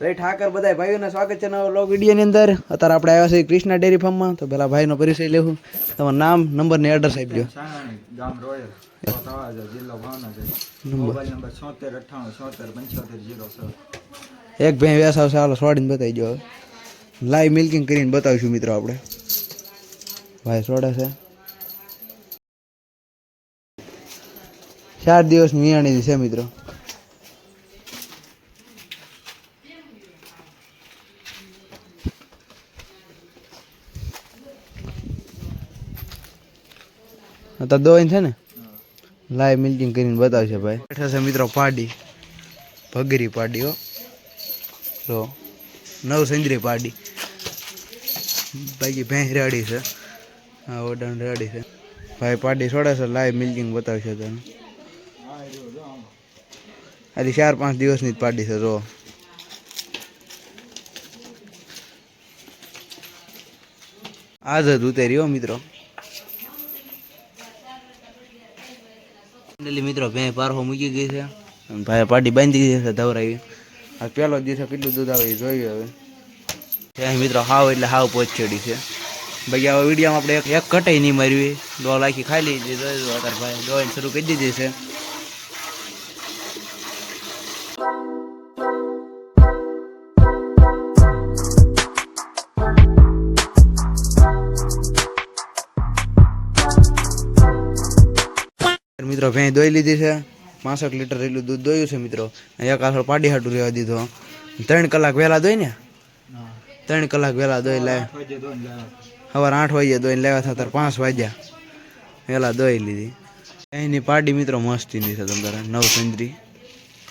જય ઠાકર બધા ભાઈઓને સ્વાગત છે નવા વ્લોગ વિડીયોની અંદર. અત્યારે આપણે આવ્યા છીએ કૃષ્ણા ડેરી ફાર્મમાં. તો પેલા ભાઈનો પરિચય લેવું. તમારું નામ, નંબર ને એડ્રેસ આપજો. ગામ રોયલ, જિલ્લો ભાવનગર, મોબાઈલ નંબર 7698777507. એક ભાઈ વેસાવ ચાલો સોડીને બતાવી દો. લાઈવ મિલ્કિંગ કરીને બતાવીશું મિત્રો આપણે. ભાઈ સોડે છે 4 દિવસની નિયાણી છે મિત્રો. તો 2 ઇંચ છે ને લાઈવ મિલ્કિંગ કરીને બતાવશે ભાઈ. બેઠા છે મિત્રો પાડી, ભગરી પાડી હો. તો નવ સંજરી પાડી. બાકી ભેંસ રેડી છે. હા ઓડાણ રેડી છે ભાઈ. પાડી છોડે છે, લાઈવ મિલ્કિંગ બતાવશે તને. હજી 4-5 દિવસની જ પાડી છે. જો આજ જ ઉતરી હો મિત્રો. મિત્રો ભેં પારહો મૂકી ગઈ છે. ભાઈ પાડી બાંધી ગઈ છે ધવરાવી. આ પહેલો દિવસે કેટલું દૂધ આવે જોયું હવે. ત્યાં મિત્રો હાવ એટલે હાવ પહોંચેડી છે. બાકી આ વિડીયોમાં આપણે એક કટાઈ નહીં મારવી. ડોલ આખી ખાઈ લીધી. જોયું અત્યારે ભાઈ ડોલ શરૂ કરી દીધી છે. મિત્રો ભેં દોઈ લીધી છે. 65 લીટર એટલું દૂધ દોયું છે મિત્રો. એક આખો પાડી હાટું રહેવા દીધો. 3 કલાક વહેલા દોઈ ને. 3 કલાક વહેલા દોઈ લે. સવારે 8 વાગ્યે દોઈને લેવા હતા ત્યારે 5 વાગ્યા વહેલા દોઈ લીધી. અહીંની પાડી મિત્રો મસ્તીની છે તમારે નવ સંજરી.